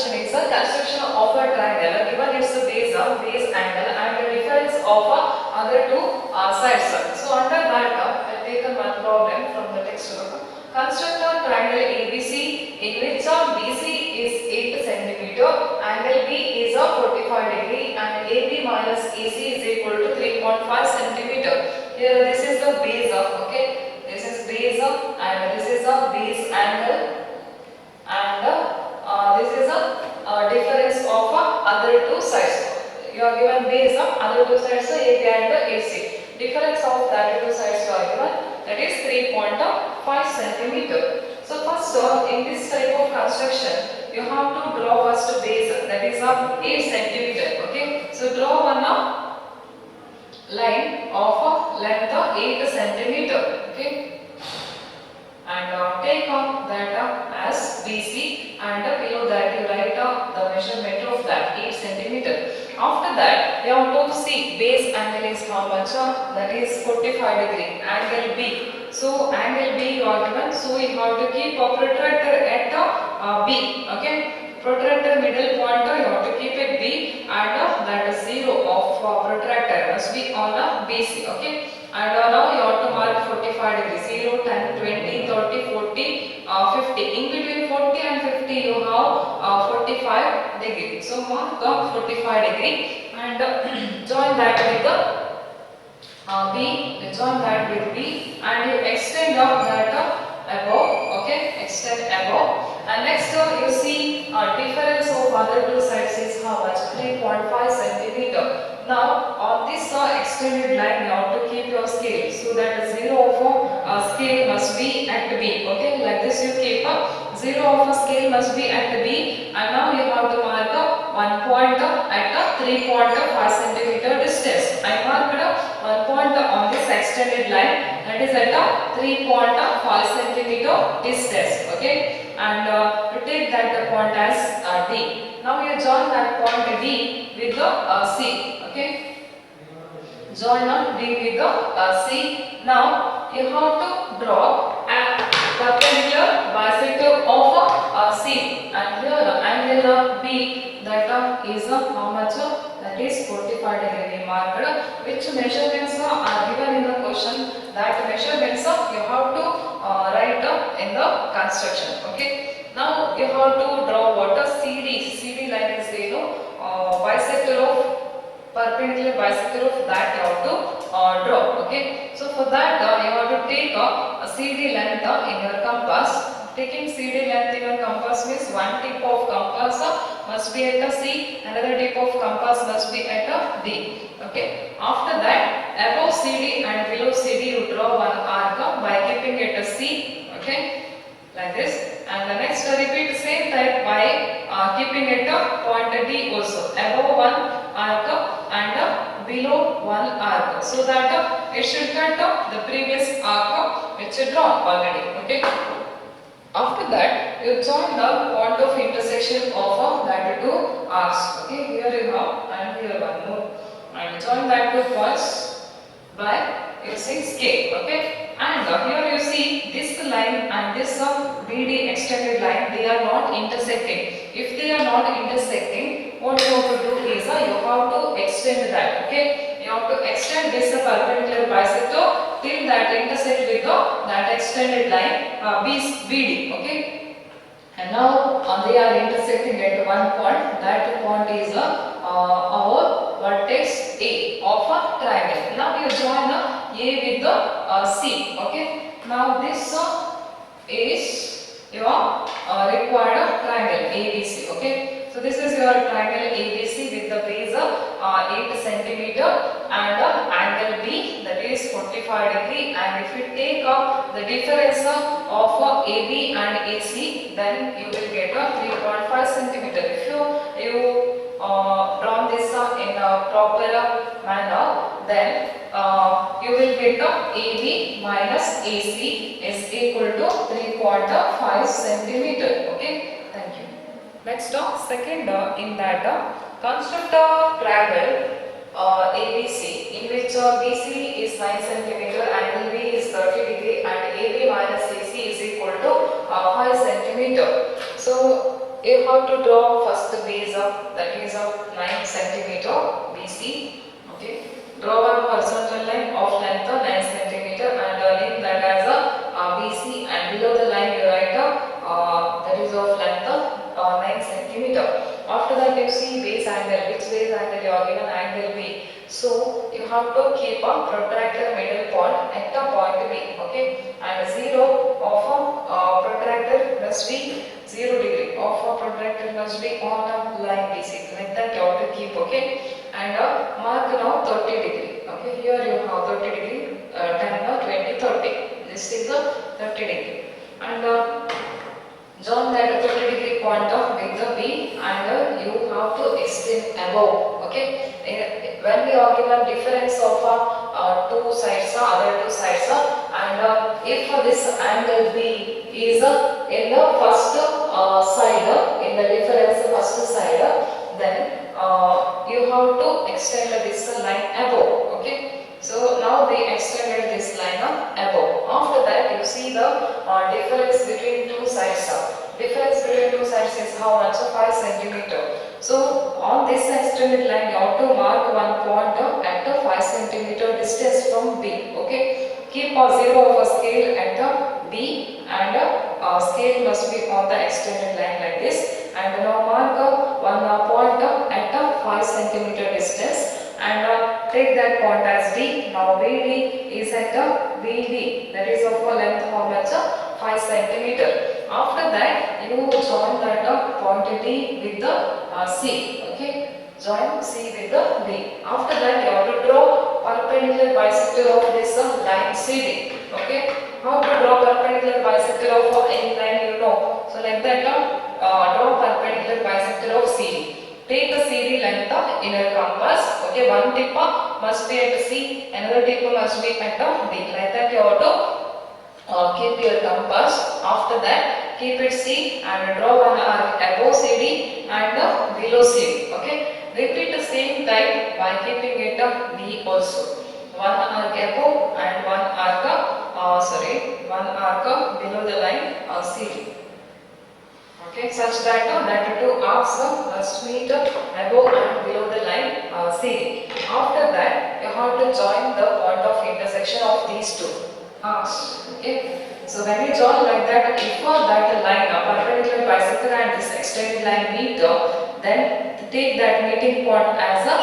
question is the construction of a triangle. Given its base angle and the difference of other two sides. So under that, I have taken one problem from the textbook. Construct a triangle ABC in which BC is 8 centimeter, angle B is 45 degree, and AB minus AC is equal to 3.5 centimeter. Here this is the base okay. This is base and this is a base angle. And this is a difference of other two sides. You are given base of other two sides, so AB and AC. Difference of that two sides you are given, that is 3.5 centimeter. So first in this type of construction, you have to draw first base, that is 8 centimeter. Okay. So draw one line of length 8 centimeter. Okay. And take that as BC, and below that you write the measurement of that 8 centimeter. After that you have to see base angle is how much, that is 45 degree, angle B. So angle B you are given, so you have to keep a protractor at B. Okay, protractor middle point you have to keep it B, and that is 0 of protractor must be on BC. Okay. And now you have to mark 45 degrees, 0, 10, 20, 30, 40, 50. In between 40 and 50 you have 45 degree. So mark 45 degree and join that with the B, join that with B, and you extend that above, okay, extend above. And next you see difference of other two sides is how much, 3.5 centimeter. Now on this extended line you have to keep your scale, so that 0 of scale must be at B. Okay, like this you keep 0 of a scale must be at B, and now you have to mark 1 point at 3.5 centimeter distance. I marked 1 point on this extended line, that is at 3.5 centimeter distance. Okay, and to take that point as D. Now you join that point D with the C. Okay, join D with the C. Now you have to draw a perpendicular bisector of C, and here angle B, that is how much, that is 45 degree marked. Which measurements are given in the question, that measurements you have to write in the construction. Okay, now you have to draw what a CD line is there, bisector of perpendicular bisector of that you have to draw. Okay, so for that you have to take a CD length in your compass. Taking CD length in your compass means one tip of compass must be at a C, another tip of compass must be at a D. Okay, after that above CD and below CD you draw one arc by keeping it a C. Okay, like this. And the next repeat same type by keeping it a point D also, above one arc and below one arc, so that it should cut the previous arc which you drawn already. Okay. After that you join the point of intersection of that two arcs. Okay, here you have and here one more, and join that two points by using scale. Okay, and here you see this line and this BD extended line, they are not intersecting. If they are not intersecting, what you have to do is you have to extend that. Okay, you have to extend this perpendicular bisector till that intersect with that extended line BD. Okay, and now they are intersecting at one point. That point is our vertex A of a triangle. Now you join A with the C. Okay, now this is your required triangle ABC. Okay, so this is your triangle ABC with the base 8 centimeter and angle B, that is 45 degree. And if you take the difference of AB and AC, then you will get 3.5 centimeter. If you draw this in a proper manner, then you will get AB minus AC is equal to 3.5 centimeter. Okay, thank you. Next, second in that construct a triangle ABC in which BC is 9 centimeter, angle B is 30 degree, and AB minus AC is equal to 5 centimeter. So you have to draw first the base of, that is of 9 centimeter BC. Okay, draw one horizontal line of length of 9 centimeter and name that as a BC, and below the line you write that is of length of 9 centimeter. After that you see base angle, which base angle you are given angle B. So you have to keep a protractor middle point at the point B. Okay, and 0 of a protractor must be 0 degree of a protractor must be on a line BC. Like that you have to keep. Okay, and mark now 30 degree. Okay, here you have 30 degree, 10, 20, 30. This is a 30 degree, and join that 30 degree point with the B, and you have to extend above. Okay, when we are given difference of two sides, other two sides, and if this angle B is in the first side, in the difference first side, then you have to extend this line above. Okay, so now we extended this line above. After that you see the difference between two sides. Difference between two sides is how much? 5 centimeter. So on this extended line you have to mark one point at the 5 centimeter distance from B. Okay, keep a 0 of a scale at the B, and scale must be on the extended line like this, and now mark one point at the 5 centimeter distance, and take that point as D. Now BD is at the BD, that is of a length how much? 5 centimeter. After that you join that point D with the C. Okay, join C with the D. After that you have to draw perpendicular bisector of this line CD. Okay, how to draw perpendicular bisector of any line you know. So like that draw perpendicular bisector of CD. Take the CD length inner compass. Okay, one tip must be at C, another tip must be at D. Like that you have to keep your compass. After that keep it C and draw one arc above CD and below CD. Okay, repeat the same time by keeping it D also. One arc above and one arc below the line CD. Okay, such that that two arcs must meet above and below the line CD. After that you have to join the point of intersection of these two arcs. Okay, so when you join like that, if that line perpendicular bisector and this extended line meet, then take that meeting point as a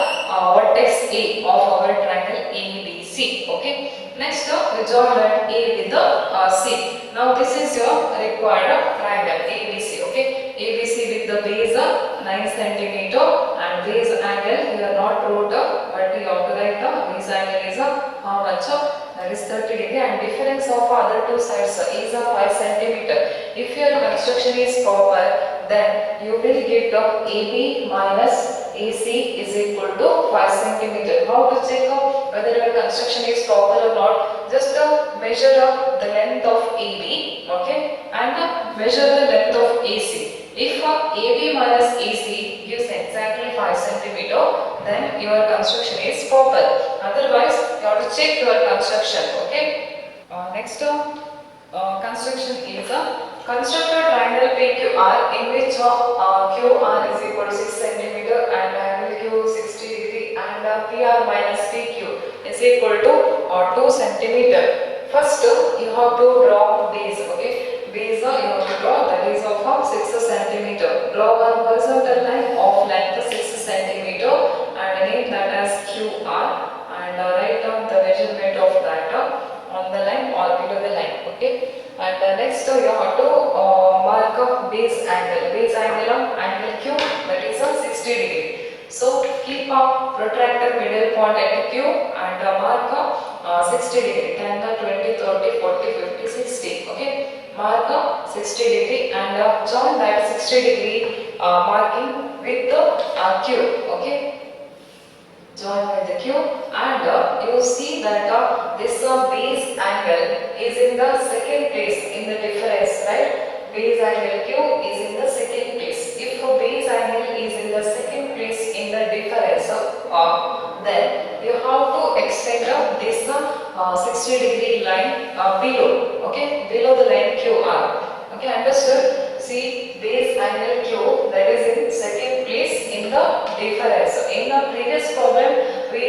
vertex A of our triangle ABC. Okay, next we join that A with the C. Now this is your required triangle ABC. Okay, ABC with the base 9 centimeter and base angle you are not wrote, but you have to write the base angle is how much? That is 30 degree, and difference of other two sides is 5 centimeter. If your construction is proper, then you will get AB minus AC is equal to 5 centimeter. How to check whether your construction is proper or not? Just measure the length of AB, okay, and measure the length of AC. If AB minus AC gives exactly 5 centimeter, then your construction is proper. Otherwise, you have to check your construction. Okay. Next, construction is construct a triangle PQR in which QR is equal to 6 centimeter and angle Q 60 degree, and PR minus PQ is equal to 2 centimeter. First, you have to draw base. Okay, base you have to draw, that is of 6 centimeter. Draw one horizontal line of length 6 centimeter and name that as QR, and write down the measurement of that on the line or below the line. Okay, and next you have to mark up base angle. Base angle Q, that is 60 degree. So keep a protractor middle point at Q and mark 60 degree. 10, 20, 30, 40, 50, 60. Okay, mark 60 degree and join that 60 degree marking with the Q. Okay, join with the Q, and you see that this base angle is in the second place in the difference, right? Base angle Q is in the second place. If base angle is in the second place in the difference, then you have to extend this 60 degree line below. Okay, below the line QR. Okay, understood? see base angle Q that is in second place in the difference. So in the previous problem we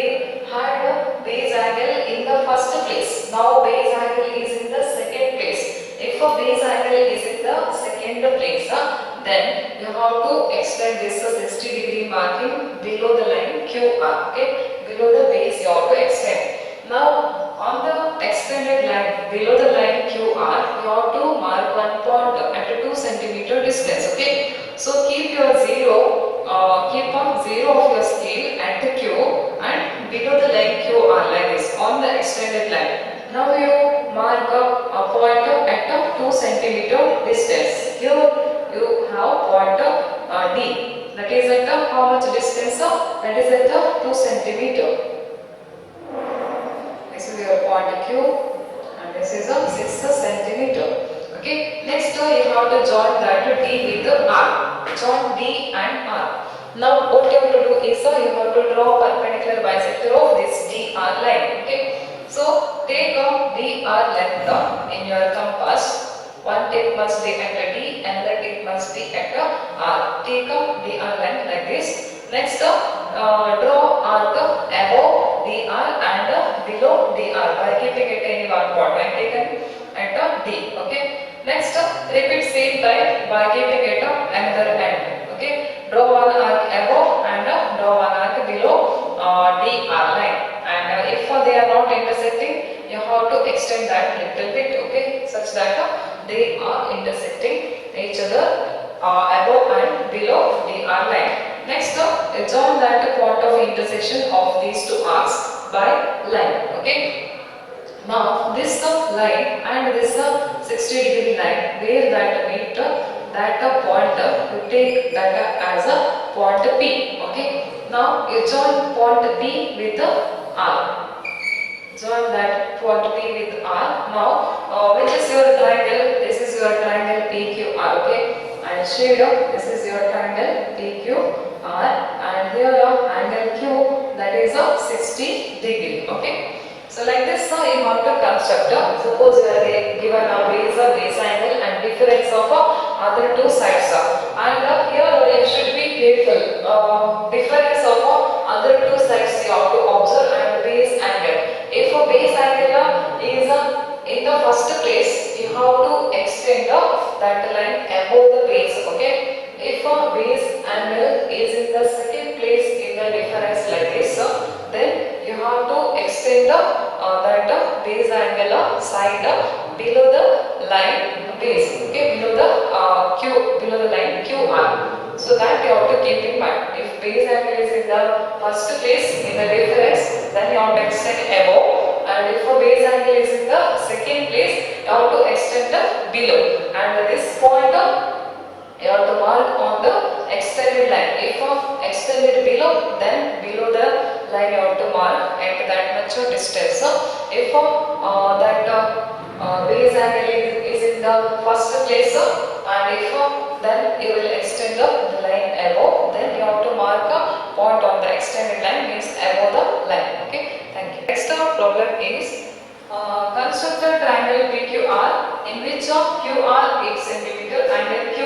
had a base angle in the first place. Now base angle is in the second place. If a base angle is in the second place, then you have to extend this 60 degree marking below the line QR. Okay, below the base you have to extend. Now on the extended line below the line QR, you have to mark one point at a 2 centimeter distance. Okay, so keep your keep on 0 of your scale at the Q and below the line QR like this on the extended line. Now you mark a point at a 2 centimeter distance. Here you have point D. That is at how much distance? That is at 2 centimeter. This is your point Q and this is a 6 centimeter. Okay. Next you have to join that D with the R. Join D and R. Now what you have to do is you have to draw perpendicular bisector of this DR line. Okay. So take a DR length in your compass. One tip must be at a D, another tip must be at a R. Take a DR length like this. Next draw arc above DR and below DR by keeping it any one point. I taken at a D. Okay. Next repeat same type by keeping it another end. Okay. Draw one arc above and draw one arc below DR line. And if they are not intersecting, you have to extend that little bit. Okay, such that they are intersecting each other above and below DR line. Next, join that point of intersection of these two arcs by line. Okay. Now this line and this 60 degree line where that meet that point you take that as a point P. Okay. Now you join point P with the R. Join that point P with R. Now which is your triangle? This is your triangle PQR. Okay. And shade of this is your triangle PQR and here your angle Q that is a 60 degree. Okay. So like this you have to construct. Suppose you are given a base angle and difference of other two sides. And here you should be careful. Difference of other two sides you have to observe and base angle. If a base angle is in the first place, you have to extend that line above the base. Okay. If a base angle is in the second place in the difference like this, then you have to extend that base angle side below the line base. Okay, below the line QR. So that you have to keep in mind. If base angle is in the first place in the difference, then you have to extend above. And if a base angle is in the second place, you have to extend below. And this point you have to mark on the extended line. If extended below, then below the line you have to mark at that much distance. If that base angle is in the first place and if then you will extend the line above, then you have to mark a point on the extended line means above the line. Okay, thank you. Next problem is construct a triangle PQR in which QR 8 cm and Q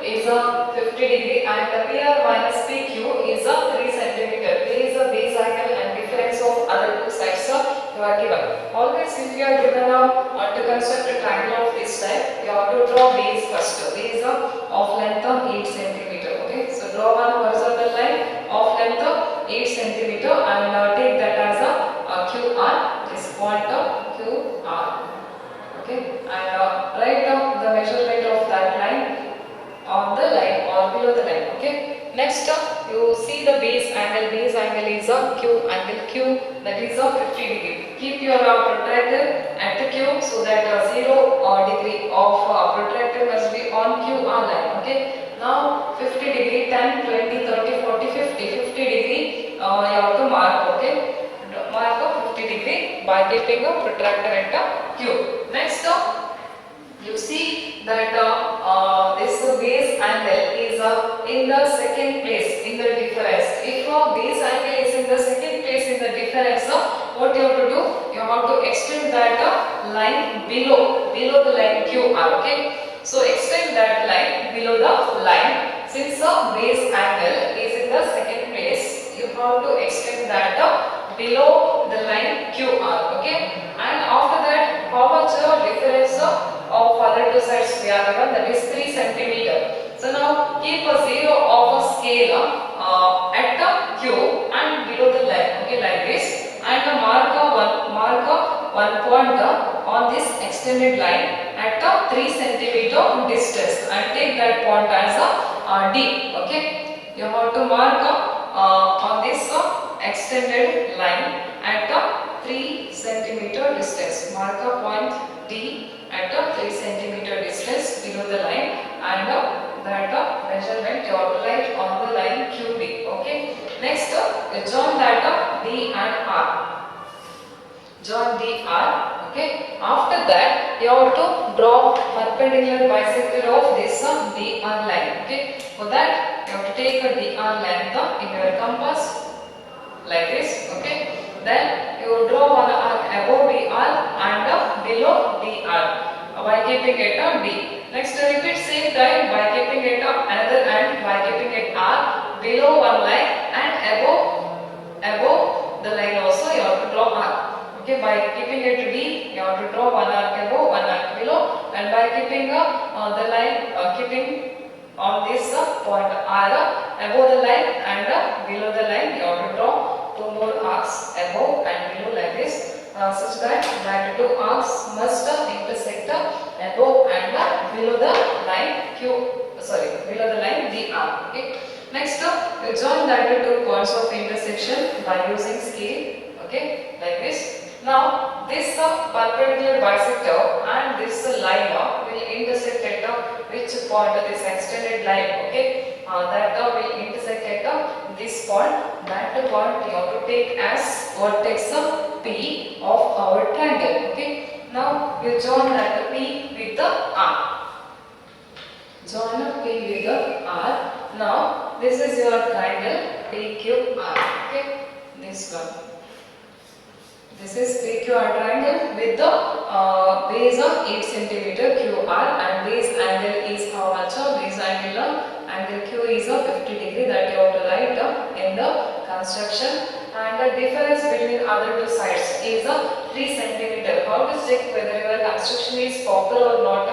is 50 degree and PR minus PQ is 3 cm. There is a base angle and difference of other two sides you are given. Always if you are given to construct a triangle of this type, you have to draw base first. Base of length 8 cm. Okay, so draw one horizontal line of length 8 cm and take that as a QR. This point QR. Okay, and write down the measurement of that line on the line or below the line. Okay. Next you see the base angle. Base angle is a Q angle Q that is a 50 degree. Keep your protractor at the Q so that 0 degree of protractor must be on QR line. Okay. Now 50 degree, 10, 20, 30, 40, 50. 50 degree you have to mark. Okay. Mark a 50 degree by keeping a protractor at Q. Next you see that this base angle is in the second place in the difference. If base angle is in the second place in the difference, what you have to do? You have to extend that line below the line QR. Okay. So extend that line have to extend that below the line QR. Okay, and after that, how much difference of other two sides we are given, that is 3 centimeter. So now keep a zero of a scale at the Q and below the line. Okay, like this, and mark one point on this extended line at the 3 centimeter distance, and take that point as a D. Okay, you have to mark on this extended line at the 3 centimeter distance. Mark a point D at the 3 centimeter distance below the line, and that measurement you have to write on the line QD. Okay. Next, you join that D and R. Join D R. Okay. After that, you have to draw perpendicular bisector of this DR line. Okay. For that, you have to take a DR length in your compass like this. Okay. Then you draw one arc above DR and below DR by keeping it on D. Next, repeat same time by keeping it on another end by keeping it R below one line, and above the line also you have to draw arc. Okay, by keeping it to D, you have to draw one arc above, one arc below, and by keeping the line, keeping on this point R above the line and below the line, you have to draw 2 more arcs above and below like this, such that 2 arcs must intersect above and below the line below the line DR. Okay. Next, you join that 2 points of intersection by using scale. Okay, like this. Now, this perpendicular bisector and this line will intersect at which point? This extended line. Okay, that will intersect at this point. That point you have to take as vertex P of our triangle. Okay. Now, you join that P with the R. Join P with the R. Now, this is your triangle PQR. Okay, this one. This is PQR triangle with the base of 8 cm QR, and base angle is how much? Base angle Q is 50 degree, that you have to write in the construction, and the difference between other two sides is 3 cm. How to check whether your construction is proper or not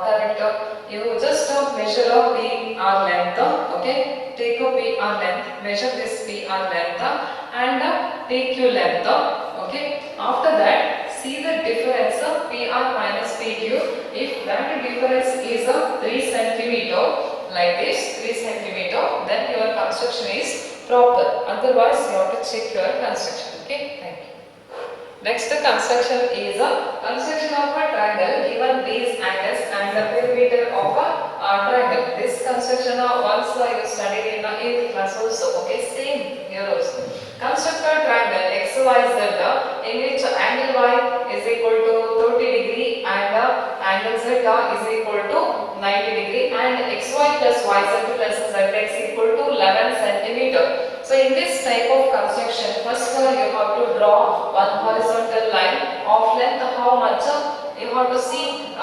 correct? You just measure a PR length. Okay, take a PR length, measure this PR length and PQ length. Okay, after that, see the difference of PR minus PQ. If that difference is 3 centimeter, like this, 3 centimeter, then your construction is proper. Otherwise, you have to check your construction. Okay, thank you. Next construction is a construction of a triangle given base angles and the perimeter of a triangle. This construction once you studied in 8th class also. Okay, same here also. Construct a triangle XYZ in which angle Y is equal to 30 degree and angle Z is equal to 90 degree, and XY plus YZ plus ZX equal to 11 centimeter. So in this type of construction, first you have to draw one horizontal line of length. How much? You have to see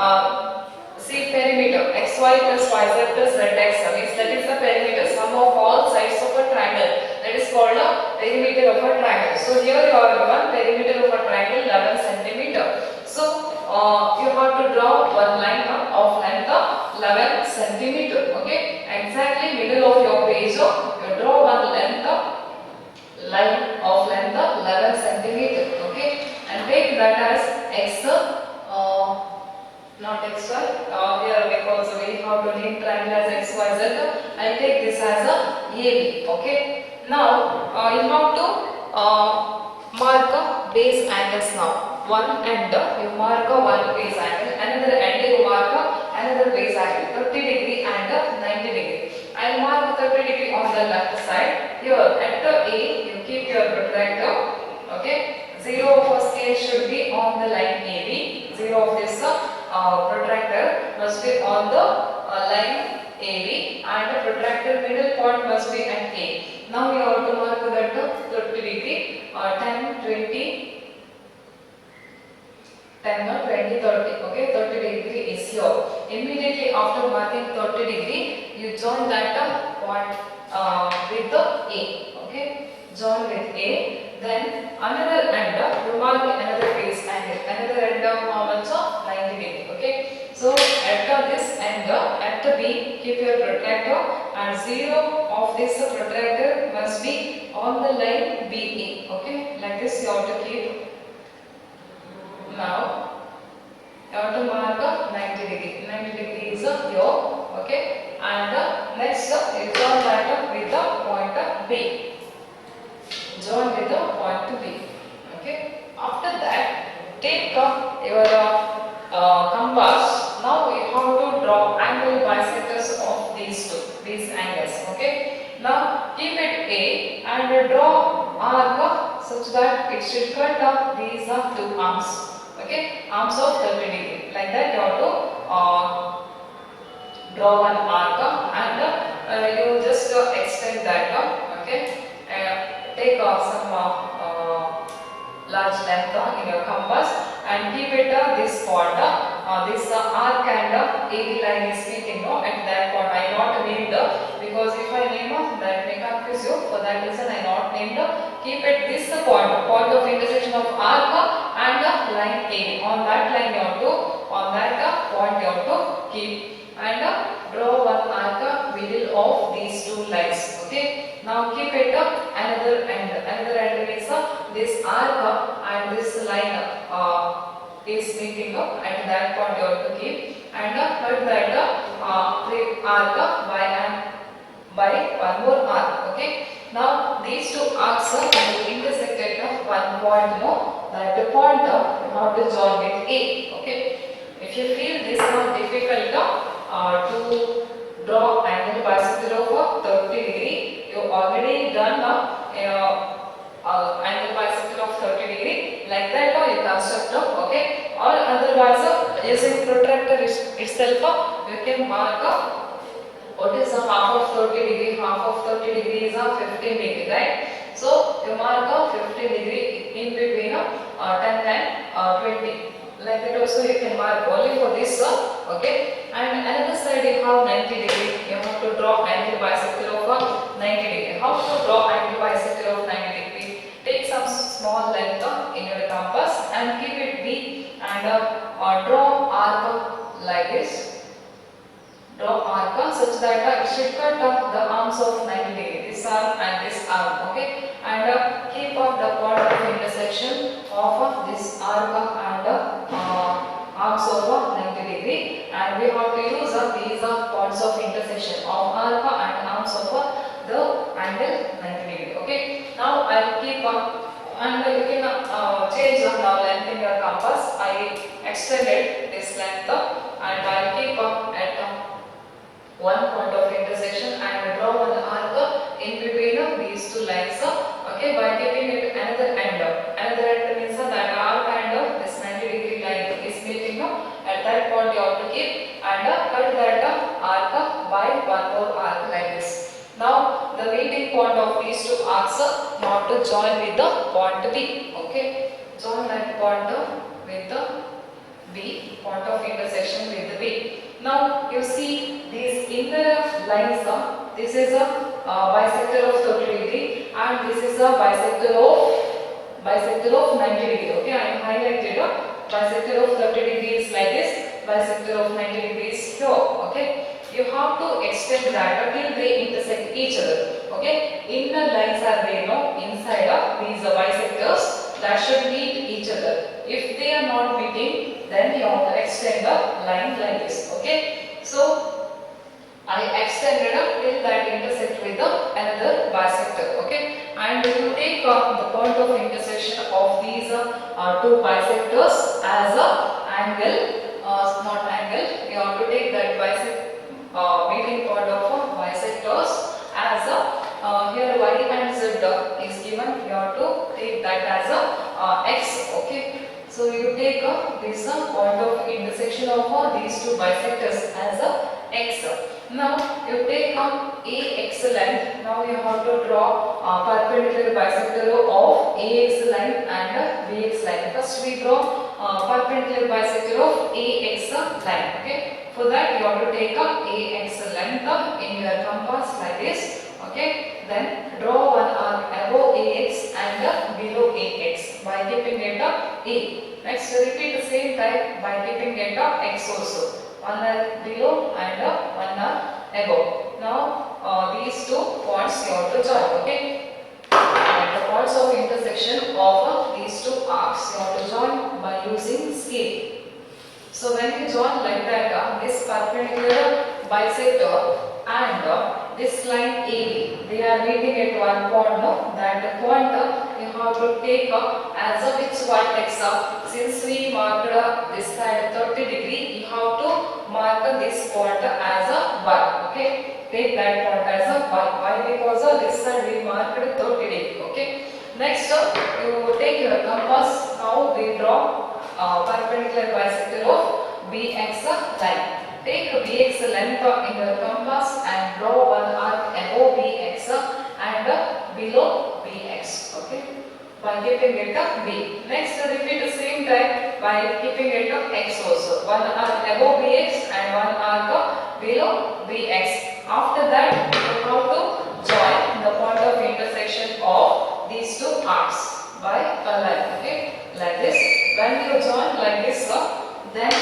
perimeter xy plus yz plus zx means that is the perimeter, sum of all sides of a triangle. That is called a perimeter of a triangle. So here you are given perimeter of a triangle 11 centimeter. So you have to draw one line of length 11 centimeter. Okay, exactly middle of your page. You draw one line of length 11 centimeter. Okay, and take that as x. Not xy, here because we have to name triangle as xyz. I take this as a AB. Okay. Now you have to mark base angles now. One end you mark one base angle, another end you mark another base angle, 30 degree and 90 degree. I will mark 30 degree on the left side. Here at the A you keep your protractor. Okay. 0 of scale should be on the line AB. 0 of this protractor must be on the line AB, and the protractor middle point must be at A. Now we have to mark that 30 degree, 10, 20, 10, 20, 30. Okay, 30 degree is here. Immediately after marking 30 degree, you join that point with the A. Okay, join with A, then another end, you mark another base angle, another end of how much of 90 degree, okay. So at this end, at the B, keep your protractor and 0 of this protractor must be on the line BE, okay. Like this you have to keep. Now you have to mark 90 degree. 90 degree is your, okay. And next you join that with the point B. Join with the point B, okay. After that, take your compass. Now we have to draw angle bisectors of these angles, okay. Now keep it A and draw arc such that it should cut these two arms, okay, arms of 30 degree. Like that you have to draw one arc and you just extend that, okay. Take some large length in your compass and keep it this point. This arc and AB line is meeting at that point. I not named because if I name that may confuse you. For that reason I not named. Keep it this point of intersection of arc and line A. On that line you have to, on that point you have to keep and draw one arc middle of these two lines, okay. Now keep it another end. Another end means this arc and this line is meeting at that point you have to keep and cut that arc by one more arc, okay. Now these two arcs will intersect at one point more. That point you have to join with A, okay. If you feel this is difficult to draw angle bisector of 30 degree, you already done angle bisector of 30 degree. Like that you construct, okay. Or otherwise using protractor itself you can mark what is a half of 30 degree. Half of 30 degree is 15 degree, right? So you mark 15 degree in between 10 and 20. Like that also you can mark only for this, okay. And another side you have 90 degree. You have to draw angle bisector of 90 degree. How to draw angle bisector of 90 degree? Take some small length in your compass and keep it B and draw arc like this. Draw arc such that it should cut the arms of 90 degree. This arm and this arm, okay. And keep up the point of intersection of this arc and arms of 90 degree. And we have to use these points of intersection of arc and arms of the angle 90 degree, okay. Now I will keep and you can change the length in your compass. I extended this length and I will keep at one point of intersection and draw one arc in between these two lines, okay, by keeping it another end. Another end means that arc and this 90 degree line is meeting. At that point you have to keep and cut that arc by one more arc like this. Now the meeting point of these two arcs you have to join with the point B, okay. Join that point with the B, point of intersection with the B. Now you see these inner lines, this is a bisector of 30 degree and this is a bisector of 90 degree, okay. I am highlighted bisector of 30 degrees like this, bisector of 90 degrees here, okay. You have to extend that until they intersect each other, okay. Inner lines are there inside these bisectors that should meet each other. If they are not meeting, then you have to extend the line like this, okay. So I extended till that intersect with another bisector, okay. And you take the point of intersection of these two bisectors as a angle, not angle. You have to take that meeting point of bisectors as a here y and z is given. You have to take that as a x, okay. So you take this point of intersection of these two bisectors as a x. Now you take AX line. Now you have to draw perpendicular bisector of AX line and BX line. First we draw perpendicular bisector of AX line. Okay. For that you have to take AX length in your compass like this. Okay. Then draw one arc above AX Next, repeat the same type by keeping it x also. One are below and one are above. Now, these two points you have to join. Okay. And the points of intersection of these two arcs you have to join by using scale. So when you join like that, this perpendicular bisector and this line AB, they are meeting at one point. No? That point you have to take as a which vertex. Since we marked this side 30 degree, you have to mark this point as a Y. Okay, take that point as a Y. Why? Because this side we marked 30 degree. Okay. Next, you take your compass. Now we draw perpendicular bisector of BX line. Take BX length in your compass and draw one arc above BX and below BX. Okay, by keeping it B. Next, repeat the same type by keeping it X also. One arc above BX and one arc below BX. After that, you have to join the point of intersection of these two arcs by a line. Okay, like this. When you join like this, then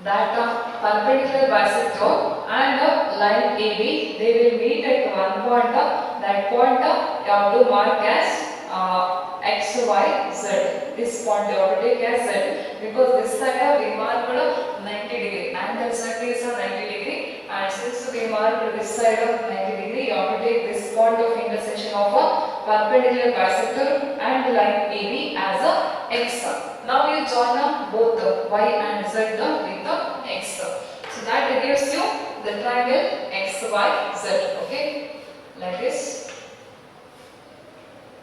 that perpendicular bisector and line AB, they will meet at one point. That point you have to mark as X, Y, Z. This point you have to take as Z, because this side we marked 90 degree and that side is 90 degree, and since we marked this side of 90 degree, you have to take this point of intersection of a perpendicular bisector and line AB as a X. Now you join both Y and Z with the X. So that gives you the triangle X, Y, Z. Okay, like this.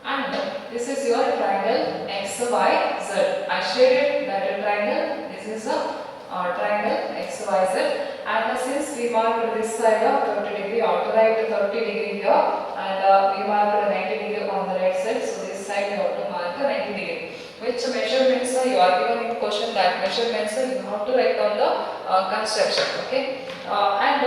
And this is your triangle X, Y, Z. I shaded that triangle. This is a triangle X, Y, Z. And since we marked this side of 30 degree, outer right 30 degree here, and we marked 90 degree on the right side. So this side you have to mark 90 degree. Which measurements you are given in question, that measurements you have to write on the construction. Okay, and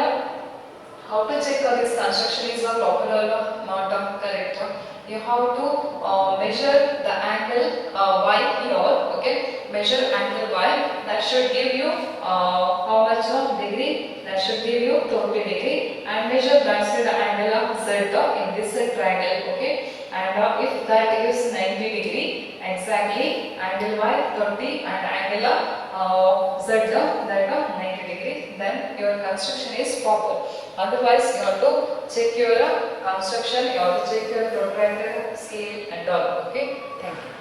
how to check this construction is proper or not correct? You have to measure the angle Y here. Okay, measure angle Y. That should give you how much degree? That should give you 30 degree. And measure that side angle Z in this triangle. Okay, and if that is 90 degree exactly, angle Y 30 and angle Z that 90 degree, then your construction is proper. Otherwise, you have to check your construction, you have to check your protractor, scale and all. Okay, thank you.